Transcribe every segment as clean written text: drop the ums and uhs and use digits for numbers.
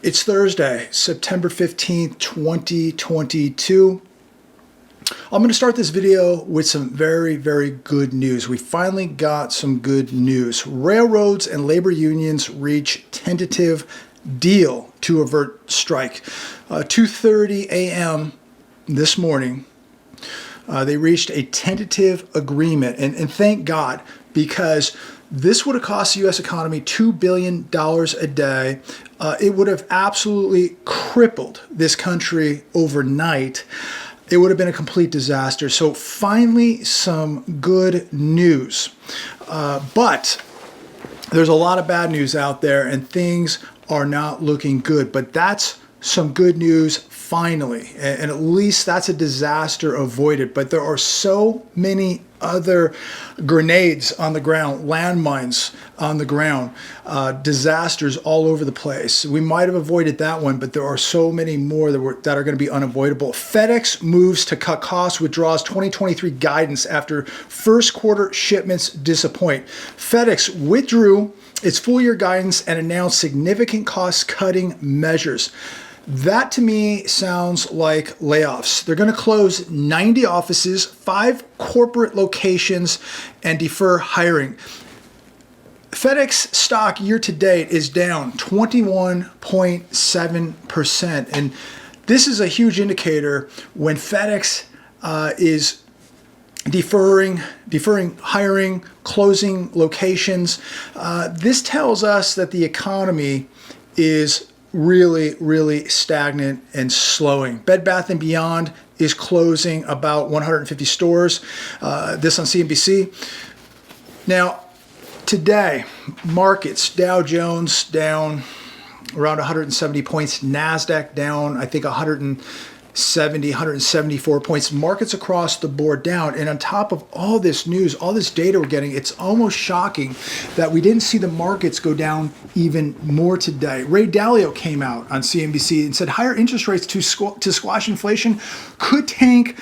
It's Thursday, September 15th, 2022. I'm going to start this video with some very, very good news. We finally got some good news. Railroads and labor unions reach tentative deal to avert strike. 2:30 a.m. this morning, they reached a tentative agreement. And thank God, because this would have cost the U.S. economy $2 billion a day. It would have absolutely crippled this country overnight. It would have been a complete disaster. So finally, some good news. But there's a lot of bad news out there, and things are not looking good. But that's some good news finally. And at least that's a disaster avoided. But there are so many other grenades on the ground, landmines on the ground, disasters all over the place. We might have avoided that one, but there are so many more that are going to be unavoidable. FedEx moves to cut costs, withdraws 2023 guidance after first quarter shipments disappoint. FedEx withdrew its full year guidance and announced significant cost-cutting measures. That to me sounds like layoffs. They're going to close 90 offices, 5 corporate locations, and defer hiring. FedEx stock year to date is down 21.7%. And this is a huge indicator when FedEx is deferring hiring, closing locations. This tells us that the economy is really stagnant and slowing. Bed Bath & Beyond is closing about 150 stores. This on CNBC. Now, today, markets, Dow Jones down around 170 points. NASDAQ down, I think 174 points. Markets across the board down. And on top of all this news, all this data we're getting, it's almost shocking that we didn't see the markets go down even more today. Ray Dalio came out on CNBC and said higher interest rates to squash inflation could tank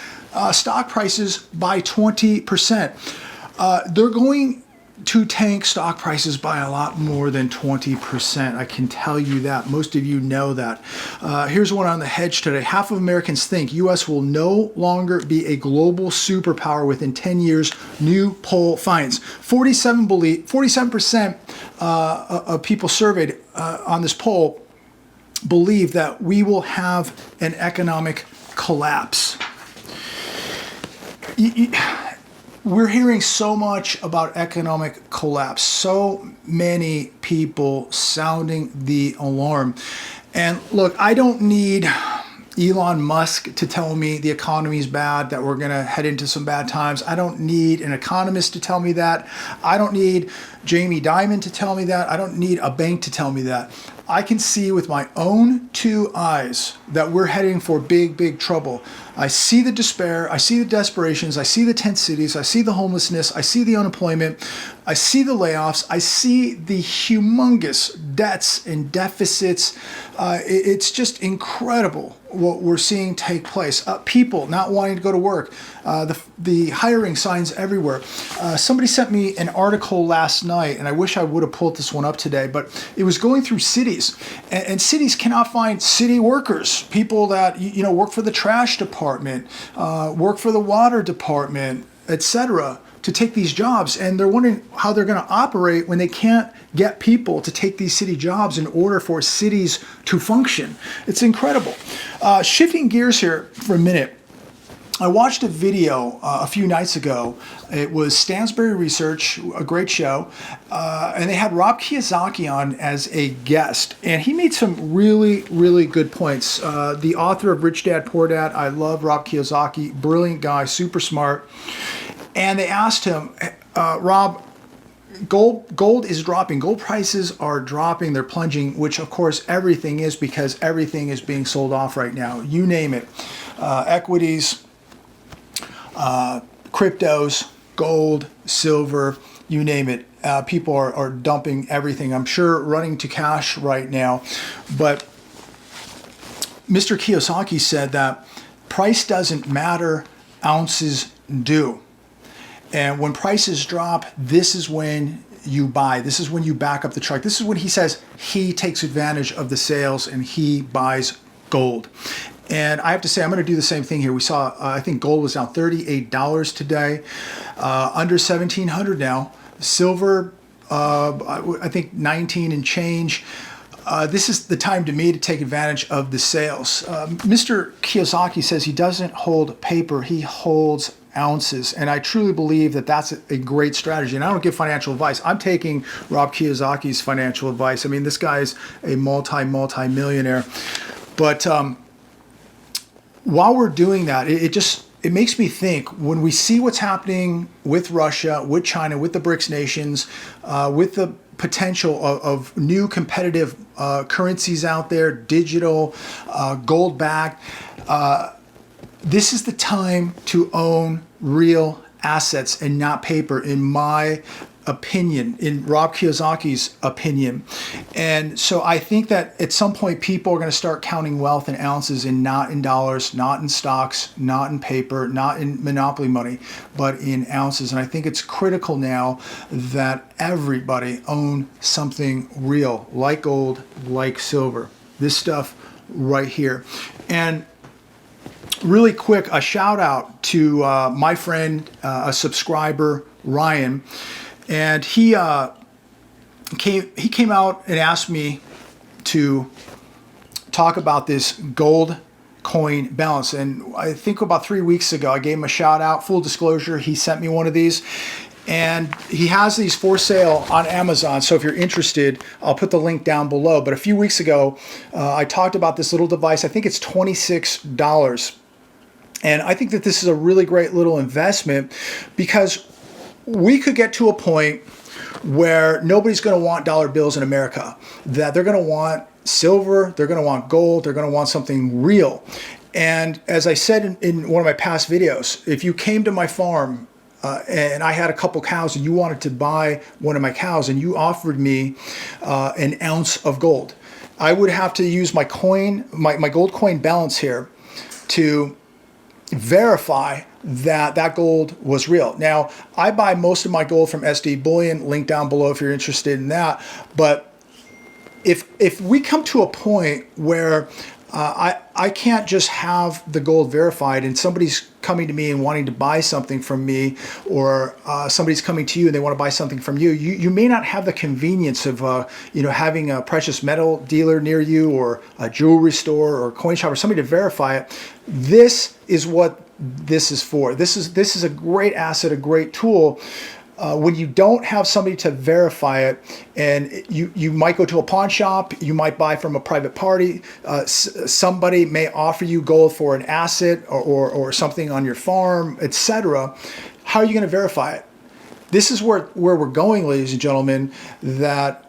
stock prices by 20%. They're going to tank stock prices by a lot more than 20%. I can tell you that. Most of you know that. Here's one on the hedge today. Half of Americans think U.S. will no longer be a global superpower within 10 years, new poll finds. 47% of people surveyed on this poll believe that we will have an economic collapse. We're hearing so much about economic collapse, so many people sounding the alarm. And look, I don't need Elon Musk to tell me the economy is bad, that we're going to head into some bad times. I don't need an economist to tell me that. I don't need Jamie Dimon to tell me that. I don't need a bank to tell me that. I can see with my own 2 eyes that we're heading for big trouble. I see the despair, I see the desperations, I see the tent cities, I see the homelessness, I see the unemployment, I see the layoffs, I see the humongous debts and deficits. It's just incredible what we're seeing take place. People not wanting to go to work, the hiring signs everywhere. Somebody sent me an article last night, and I wish I would have pulled this one up today, but it was going through cities, and cities cannot find city workers, people that work for the trash department, work for the water department, etc., to take these jobs, and they're wondering how they're going to operate when they can't get people to take these city jobs in order for cities to function. It's incredible. Shifting gears here for a minute, I watched a video a few nights ago. It was Stansberry Research, a great show, and they had Rob Kiyosaki on as a guest, and he made some really good points. The author of Rich Dad Poor Dad, I love Rob Kiyosaki, brilliant guy, super smart. And they asked him, Rob, gold is dropping. Gold prices are dropping. They're plunging, which of course everything is, because everything is being sold off right now. You name it. Equities, cryptos, gold, silver, you name it. People are dumping everything. I'm sure running to cash right now. But Mr. Kiyosaki said that price doesn't matter, ounces do. And when prices drop, this is when you buy. This is when you back up the truck. This is when he says he takes advantage of the sales and he buys gold. And I have to say, I'm going to do the same thing here. We saw, I think gold was down $38 today, under 1,700 now. Silver, I think 19 and change. This is the time to me to take advantage of the sales. Mr. Kiyosaki says he doesn't hold paper, he holds ounces. And I truly believe that that's a great strategy. And I don't give financial advice. I'm taking Rob Kiyosaki's financial advice. I mean, this guy's a multi-millionaire. But while we're doing that, it makes me think when we see what's happening with Russia, with China, with the BRICS nations, with the potential of new competitive currencies out there, digital, gold-backed. This is the time to own real assets and not paper, in my opinion, in Rob Kiyosaki's opinion. And so I think that at some point people are going to start counting wealth in ounces and not in dollars, not in stocks, not in paper, not in monopoly money, but in ounces. And I think it's critical now that everybody own something real, like gold, like silver, this stuff right here. And really quick, a shout out to my friend, a subscriber, Ryan. And he came out and asked me to talk about this gold coin balance. And I think about 3 weeks ago, I gave him a shout out. Full disclosure, he sent me one of these. And he has these for sale on Amazon. So if you're interested, I'll put the link down below. But a few weeks ago, I talked about this little device. I think it's $26. And I think that this is a really great little investment, because we could get to a point where nobody's going to want dollar bills in America, that they're going to want silver, they're going to want gold, they're going to want something real. And as I said in one of my past videos, if you came to my farm and I had a couple cows and you wanted to buy one of my cows and you offered me an ounce of gold, I would have to use my coin, my gold coin balance here to verify that gold was real. Now, I buy most of my gold from SD Bullion, link down below if you're interested in that. But if we come to a point where I can't just have the gold verified and somebody's coming to me and wanting to buy something from me, or somebody's coming to you and they want to buy something from you, you may not have the convenience of having a precious metal dealer near you, or a jewelry store or coin shop, or somebody to verify it. This is what this is for. This is a great asset, a great tool. When you don't have somebody to verify it, and you might go to a pawn shop, you might buy from a private party, somebody may offer you gold for an asset or something on your farm, etc. How are you going to verify it? This is where we're going, ladies and gentlemen, that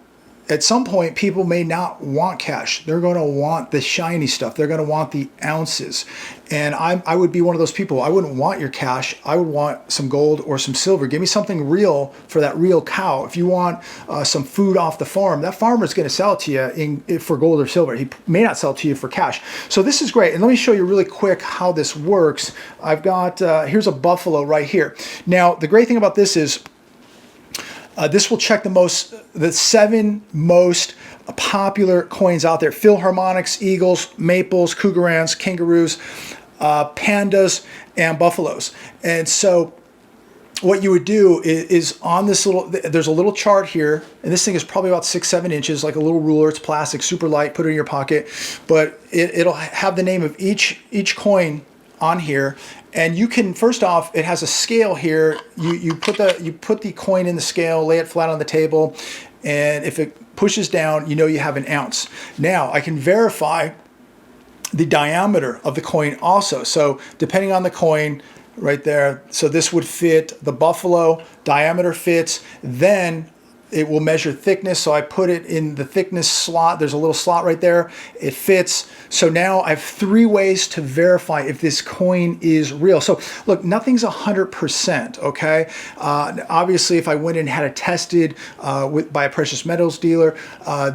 at some point people may not want cash. They're going to want the shiny stuff. They're going to want the ounces. And I would be one of those people. I wouldn't want your cash. I would want some gold or some silver. Give me something real for that real cow. If you want some food off the farm, that farmer is going to sell it to you for gold or silver. He may not sell it to you for cash. So this is great. And let me show you really quick how this works. I've got, here's a buffalo right here. Now, the great thing about this is, this will check the 7 most popular coins out there: Philharmonics, Eagles, Maples, Cougarans, Kangaroos, Pandas, and Buffaloes. And so what you would do is on this there's a little chart here, and this thing is probably about 6-7 inches, like a little ruler. It's plastic, super light, put it in your pocket, but it'll have the name of each coin on here. And you can, first off, it has a scale here. You put the coin in the scale, lay it flat on the table, and if it pushes down, you know you have an ounce. Now I can verify the diameter of the coin also. So depending on the coin right there, so this would fit the buffalo, diameter fits, then it will measure thickness. So I put it in the thickness slot. There's a little slot right there. It fits. So now I have 3 ways to verify if this coin is real. So look, nothing's 100%, okay? Obviously, if I went and had it tested by a precious metals dealer,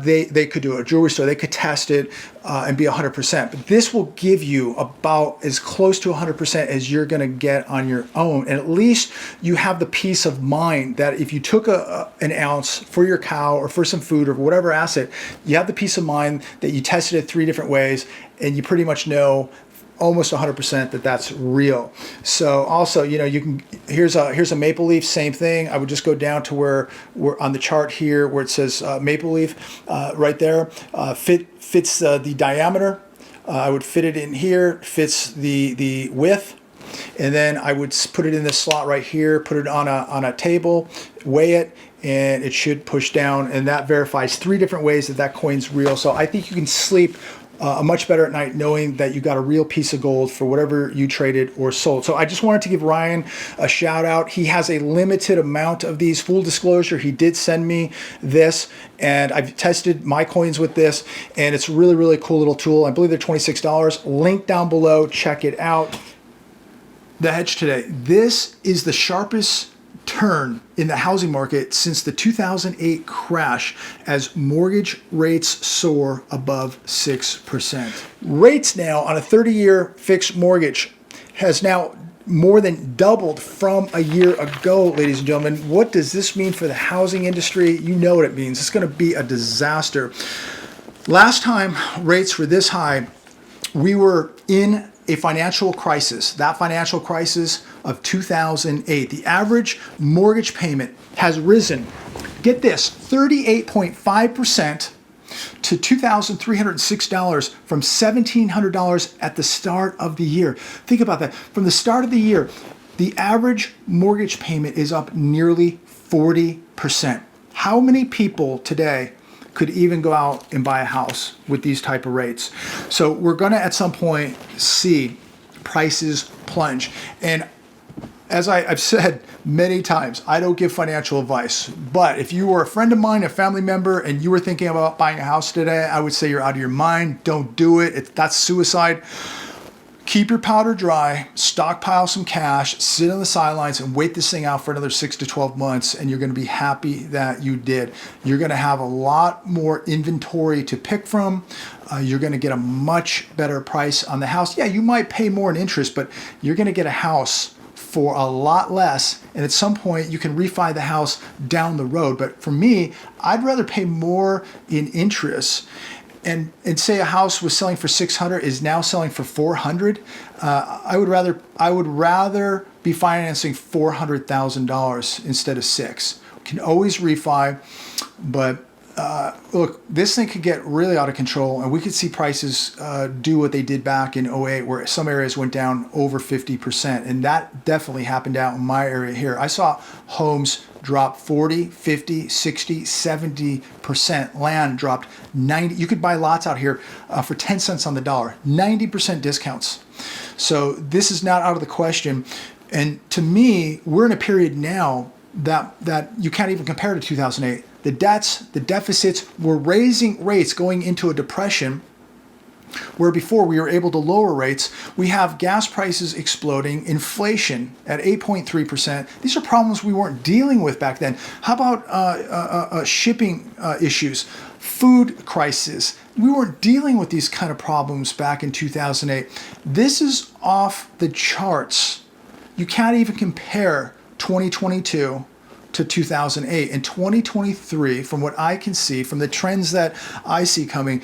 they could do it. A jewelry store, they could test it and be 100%. But this will give you about as close to 100% as you're going to get on your own. And at least you have the peace of mind that if you took an ounce ounce for your cow or for some food or whatever asset, you have the peace of mind that you tested it 3 different ways and you pretty much know almost 100% that that's real. So also, you know, you can, here's a maple leaf, same thing. I would just go down to where we're on the chart here where it says maple leaf right there, fits the diameter. I would fit it in here, fits the width. And then I would put it in this slot right here, put it on a table, weigh it, and it should push down. And that verifies 3 different ways that that coin's real. So I think you can sleep much better at night knowing that you got a real piece of gold for whatever you traded or sold. So I just wanted to give Ryan a shout out. He has a limited amount of these. Full disclosure, he did send me this and I've tested my coins with this and it's a really, really cool little tool. I believe they're $26. Link down below, check it out. The hedge today. This is the sharpest turn in the housing market since the 2008 crash as mortgage rates soar above 6%. Rates now on a 30-year fixed mortgage has now more than doubled from a year ago, ladies and gentlemen. What does this mean for the housing industry? You know what it means. It's going to be a disaster. Last time rates were this high, we were in a financial crisis, that financial crisis of 2008. The average mortgage payment has risen, get this, 38.5% to $2,306 from $1,700 at the start of the year. Think about that. From the start of the year, the average mortgage payment is up nearly 40%. How many people today could even go out and buy a house with these type of rates? So we're going to at some point see prices plunge. And as I've said many times, I don't give financial advice, but if you were a friend of mine, a family member, and you were thinking about buying a house today, I would say you're out of your mind. Don't do it. That's suicide. Keep your powder dry, stockpile some cash, sit on the sidelines and wait this thing out for another 6 to 12 months and you're going to be happy that you did. You're going to have a lot more inventory to pick from. You're going to get a much better price on the house. Yeah, you might pay more in interest, but you're going to get a house for a lot less, and at some point you can refi the house down the road. But for me, I'd rather pay more in interest and say a house was selling for 600 is now selling for 400. I would rather be financing $400,000 instead of $6. Can always refi, but look, this thing could get really out of control, and we could see prices do what they did back in 08, where some areas went down over 50%, and that definitely happened out in my area here. I saw homes drop 40, 50, 60, 70%. Land dropped 90. You could buy lots out here for 10 cents on the dollar, 90% discounts. So this is not out of the question. And to me, we're in a period now that you can't even compare to 2008. The debts, the deficits, we're raising rates going into a depression where before we were able to lower rates. We have gas prices exploding, inflation at 8.3%. These are problems we weren't dealing with back then. How about shipping issues, food crisis? We weren't dealing with these kind of problems back in 2008. This is off the charts. You can't even compare 2022 to 2008. In 2023, from what I can see, from the trends that I see coming,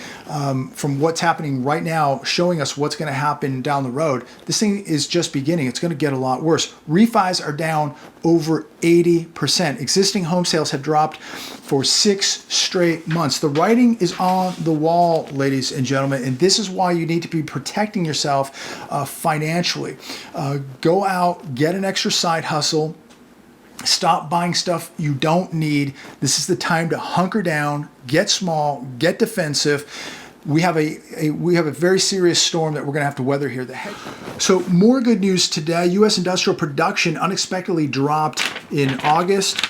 from what's happening right now, showing us what's going to happen down the road, this thing is just beginning. It's going to get a lot worse. Refis are down over 80%. Existing home sales have dropped for 6 straight months. The writing is on the wall, ladies and gentlemen, and this is why you need to be protecting yourself financially. Go out, get an extra side hustle. Stop buying stuff you don't need. This is the time to hunker down, get small, get defensive. We have a very serious storm that we're going to have to weather here. So more good news today. U.S. industrial production unexpectedly dropped in August.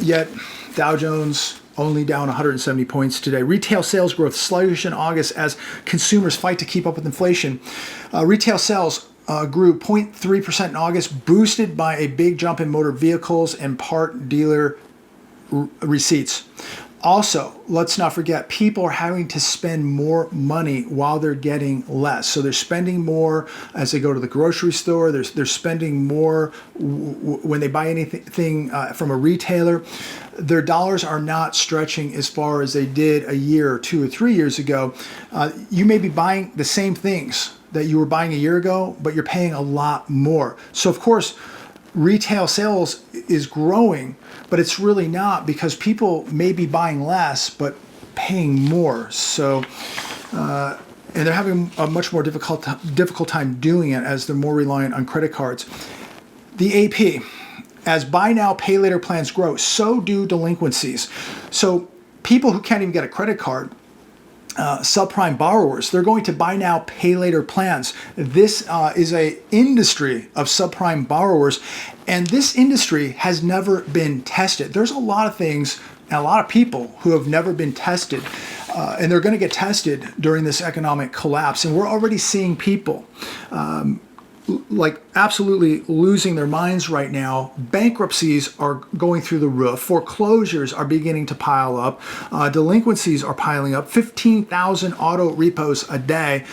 Yet Dow Jones only down 170 points today. Retail sales growth sluggish in August as consumers fight to keep up with inflation. Retail sales grew 0.3% in August, boosted by a big jump in motor vehicles and part dealer receipts. Also, let's not forget, people are having to spend more money while they're getting less. So they're spending more as they go to the grocery store. They're spending more when they buy anything from a retailer. Their dollars are not stretching as far as they did a year or 2 or 3 years ago. You may be buying the same things that you were buying a year ago, but you're paying a lot more. So of course, retail sales is growing, but it's really not, because people may be buying less but paying more. So, and they're having a much more difficult time doing it as they're more reliant on credit cards. The AP, as buy now, pay later plans grow, so do delinquencies. So people who can't even get a credit card, subprime borrowers, they're going to buy now, pay later plans. This is a industry of subprime borrowers, and this industry has never been tested. There's a lot of things and a lot of people who have never been tested, and they're going to get tested during this economic collapse. And we're already seeing people like absolutely losing their minds right now. Bankruptcies are going through the roof. Foreclosures are beginning to pile up. Delinquencies are piling up. 15,000 auto repos a day.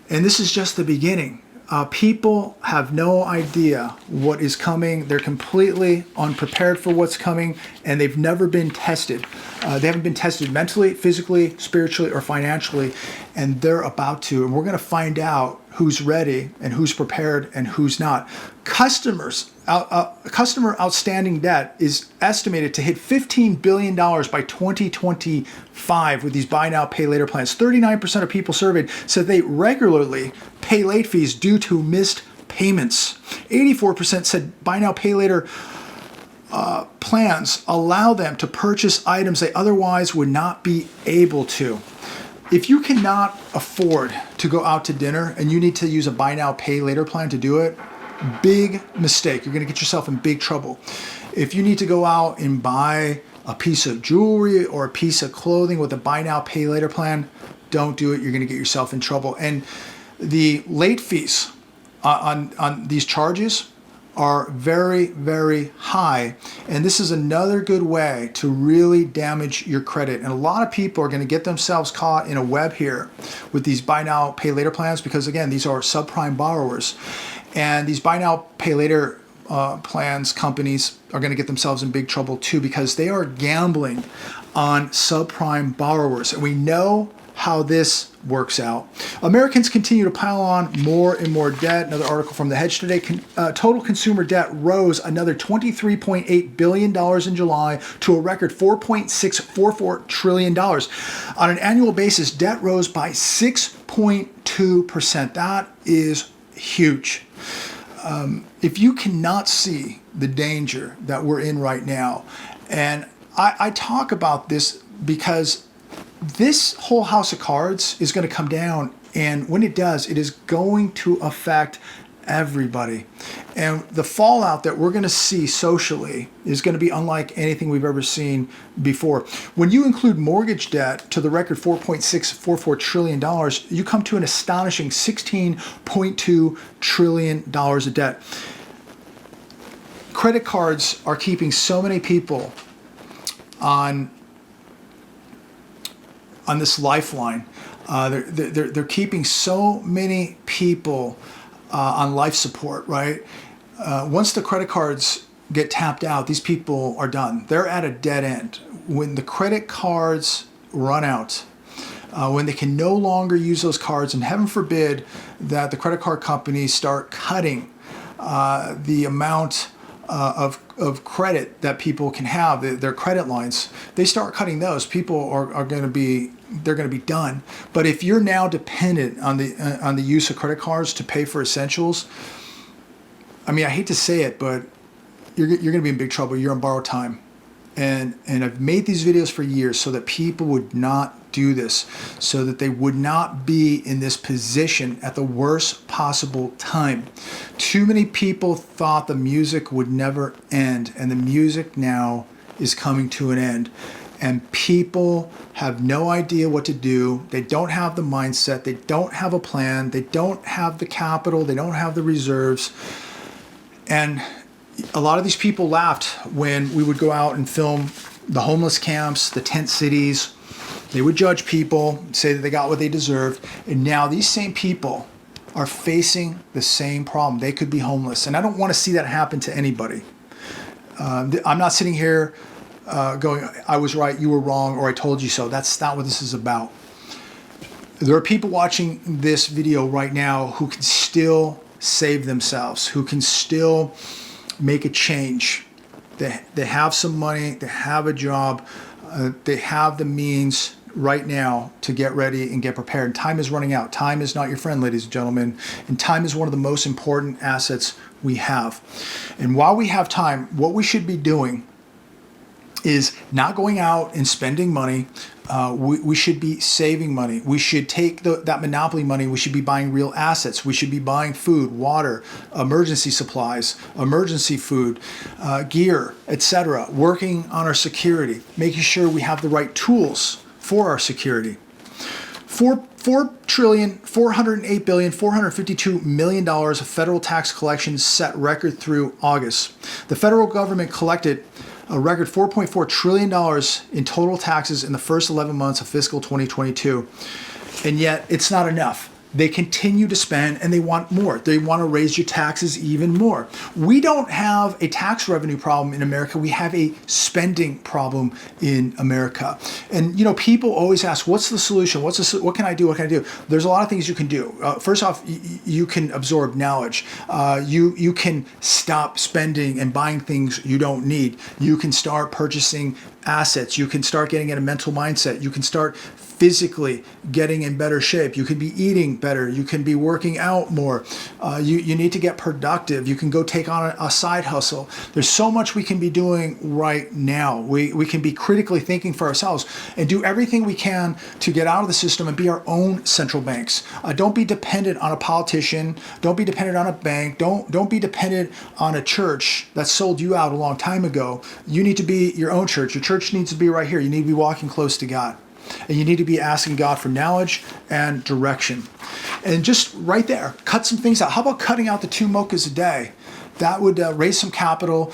And this is just the beginning. People have no idea what is coming. They're completely unprepared for what's coming, and they've never been tested. They haven't been tested mentally, physically, spiritually, or financially, and they're about to. And we're going to find out who's ready and who's prepared and who's not. Customer outstanding debt is estimated to hit $15 billion by 2025 with these buy now, pay later plans. 39% of people surveyed said they regularly pay late fees due to missed payments. 84% said buy now, pay later plans allow them to purchase items they otherwise would not be able to. If you cannot afford to go out to dinner and you need to use a buy now, pay later plan to do it, big mistake. You're going to get yourself in big trouble. If you need to go out and buy a piece of jewelry or a piece of clothing with a buy now, pay later plan, don't do it. You're going to get yourself in trouble. And the late fees on these charges are very, very high. And this is another good way to really damage your credit. And a lot of people are going to get themselves caught in a web here with these buy now, pay later plans, because again, these are subprime borrowers. And these buy now, pay later plans companies are going to get themselves in big trouble too, because they are gambling on subprime borrowers. And we know how this works out. Americans continue to pile on more and more debt. Another article from The Hedge today. Total consumer debt rose another $23.8 billion in July to a record $4.644 trillion. On an annual basis, debt rose by 6.2%. That is huge. If you cannot see the danger that we're in right now, and I talk about this because this whole house of cards is going to come down, and when it does, it is going to affect everybody. And the fallout that we're going to see socially is going to be unlike anything we've ever seen before. When you include mortgage debt to the record $4.644 trillion, you come to an astonishing $16.2 trillion of debt. Credit cards are keeping so many people on this lifeline. They're keeping so many people on life support, right? Once the credit cards get tapped out, these people are done. They're at a dead end. When the credit cards run out, when they can no longer use those cards, and heaven forbid that the credit card companies start cutting the amount of credit that people can have, their credit lines, they start cutting those, people are going to be, they're going to be done. But if you're now dependent on the use of credit cards to pay for essentials, I mean, I hate to say it, but you're going to be in big trouble. You're on borrowed time. And I've made these videos for years so that people would not do this, so that they would not be in this position at the worst possible time. Too many people thought the music would never end, and the music now is coming to an end. And people have no idea what to do. They don't have the mindset. They don't have a plan. They don't have the capital. They don't have the reserves. And a lot of these people laughed when we would go out and film the homeless camps, the tent cities. They would judge people, say that they got what they deserved. And now these same people are facing the same problem. They could be homeless. And I don't want to see that happen to anybody. I'm not sitting here going, I was right, you were wrong, or I told you so. That's not what this is about. There are people watching this video right now who can still save themselves, who can still make a change. They have some money, they have a job, they have the means right now to get ready and get prepared. And time is running out. Time is not your friend, ladies and gentlemen. And time is one of the most important assets we have. And while we have time, what we should be doing is not going out and spending money. We should be saving money. We should take that monopoly money. We should be buying real assets. We should be buying food, water, emergency supplies, emergency food, gear, etc. Working on our security, making sure we have the right tools for our security. $4,408,452,000,000 of federal tax collections set record through August. The federal government collected a record $4.4 trillion in total taxes in the first 11 months of fiscal 2022. And yet it's not enough. They continue to spend and they want more. They want to raise your taxes even more. We don't have a tax revenue problem in America. We have a spending problem in America. And people always ask, what's the solution? What can I do? What can I do? There's a lot of things you can do. First off, you can absorb knowledge. You can stop spending and buying things you don't need. You can start purchasing assets. You can start getting in a mental mindset. You can start physically getting in better shape. You can be eating better. You can be working out more. You need to get productive. You can go take on a side hustle. There's so much we can be doing right now. We can be critically thinking for ourselves and do everything we can to get out of the system and be our own central banks. Don't be dependent on a politician. Don't be dependent on a bank. Don't be dependent on a church that sold you out a long time ago. You need to be your own church. Your church needs to be right here. You need to be walking close to God. And you need to be asking God for knowledge and direction. And just right there, cut some things out. How about cutting out the 2 mochas a day? That would raise some capital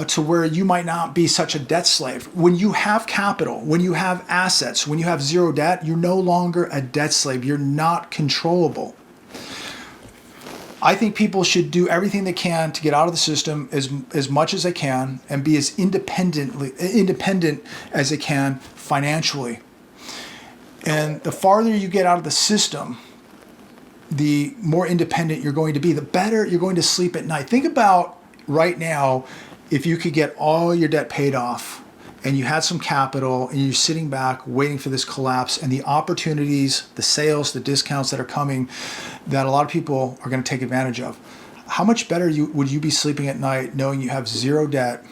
to where you might not be such a debt slave. When you have capital, when you have assets, when you have zero debt, you're no longer a debt slave. You're not controllable. I think people should do everything they can to get out of the system as much as they can and be as independent as they can financially. And the farther you get out of the system, the more independent you're going to be, the better you're going to sleep at night. Think about right now, if you could get all your debt paid off and you had some capital and you're sitting back waiting for this collapse and the opportunities, the sales, the discounts that are coming that a lot of people are going to take advantage of. How much better would you be sleeping at night knowing you have zero debt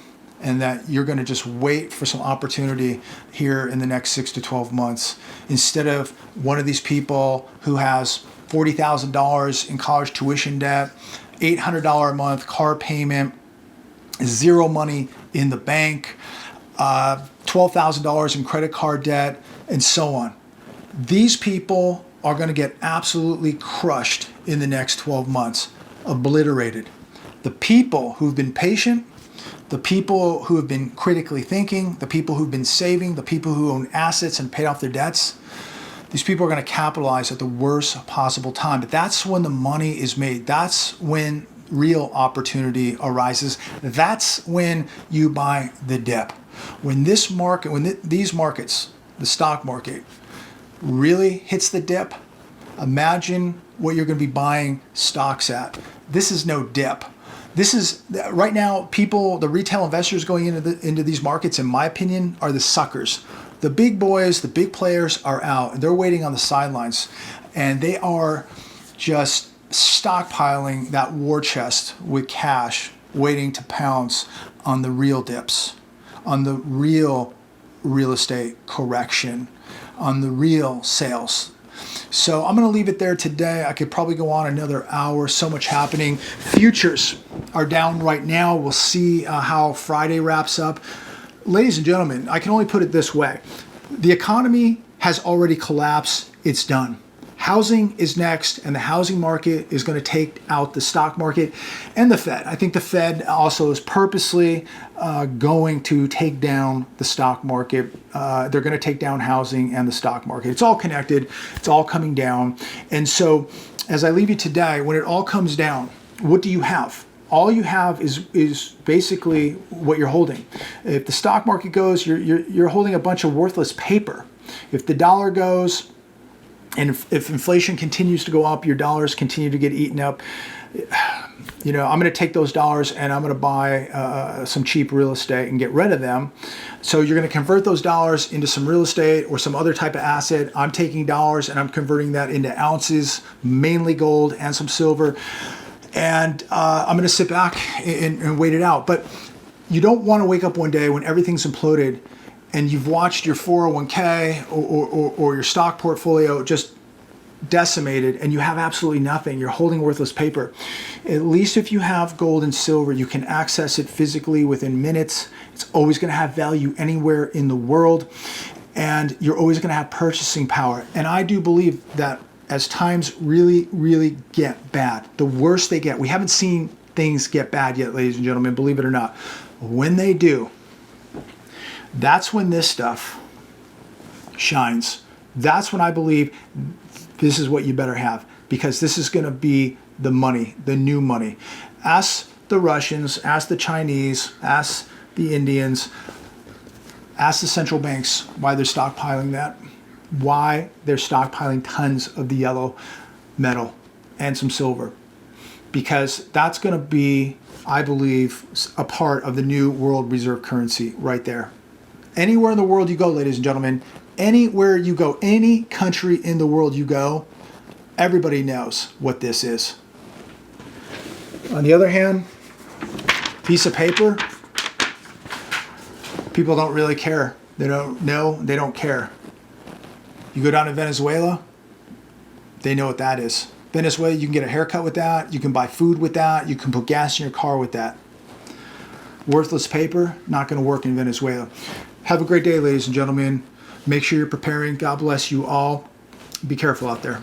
and that you're going to just wait for some opportunity here in the next 6 to 12 months instead of one of these people who has $40,000 in college tuition debt, $800 a month car payment, zero money in the bank, $12,000 in credit card debt, and so on. These people are going to get absolutely crushed in the next 12 months, obliterated. The people who've been patient, the people who have been critically thinking, the people who've been saving, the people who own assets and paid off their debts, these people are going to capitalize at the worst possible time. But that's when the money is made. That's when real opportunity arises. That's when you buy the dip. When this market, these markets, the stock market, really hits the dip, imagine what you're going to be buying stocks at. This is no dip. This is right now, people, the retail investors going into these markets, in my opinion, are the suckers. The big boys, the big players are out and they're waiting on the sidelines and they are just stockpiling that war chest with cash, waiting to pounce on the real dips, on the real estate correction, on the real sales. So I'm going to leave it there today. I could probably go on another hour. So much happening. Futures are down right now. We'll see how Friday wraps up. Ladies and gentlemen, I can only put it this way. The economy has already collapsed. It's done. Housing is next, and the housing market is going to take out the stock market and the Fed. I think the Fed also is purposely going to take down the stock market. They're going to take down housing and the stock market. It's all connected. It's all coming down. And so as I leave you today, when it all comes down, what do you have? All you have is basically what you're holding. If the stock market goes, you're holding a bunch of worthless paper. If the dollar goes, and if inflation continues to go up, your dollars continue to get eaten up. You know, I'm going to take those dollars and I'm going to buy some cheap real estate and get rid of them. So you're going to convert those dollars into some real estate or some other type of asset. I'm taking dollars and I'm converting that into ounces, mainly gold and some silver. And I'm going to sit back and wait it out. But you don't want to wake up one day when everything's imploded and you've watched your 401k or your stock portfolio just decimated and you have absolutely nothing. You're holding worthless paper. At least if you have gold and silver, you can access it physically within minutes. It's always going to have value anywhere in the world. And you're always going to have purchasing power. And I do believe that as times really, really get bad, the worse they get. We haven't seen things get bad yet, ladies and gentlemen, believe it or not. When they do, that's when this stuff shines. That's when I believe this is what you better have, because this is going to be the money, the new money. Ask the Russians, ask the Chinese, ask the Indians, ask the central banks why they're stockpiling that. Why they're stockpiling tons of the yellow metal and some silver, because that's going to be, I believe, a part of the new world reserve currency right there. Anywhere in the world you go, ladies and gentlemen, anywhere you go, any country in the world you go, everybody knows what this is. On the other hand, piece of paper, people don't really care. They don't know, they don't care. You go down to Venezuela, they know what that is. Venezuela, you can get a haircut with that. You can buy food with that. You can put gas in your car with that. Worthless paper, not going to work in Venezuela. Have a great day, ladies and gentlemen. Make sure you're preparing. God bless you all. Be careful out there.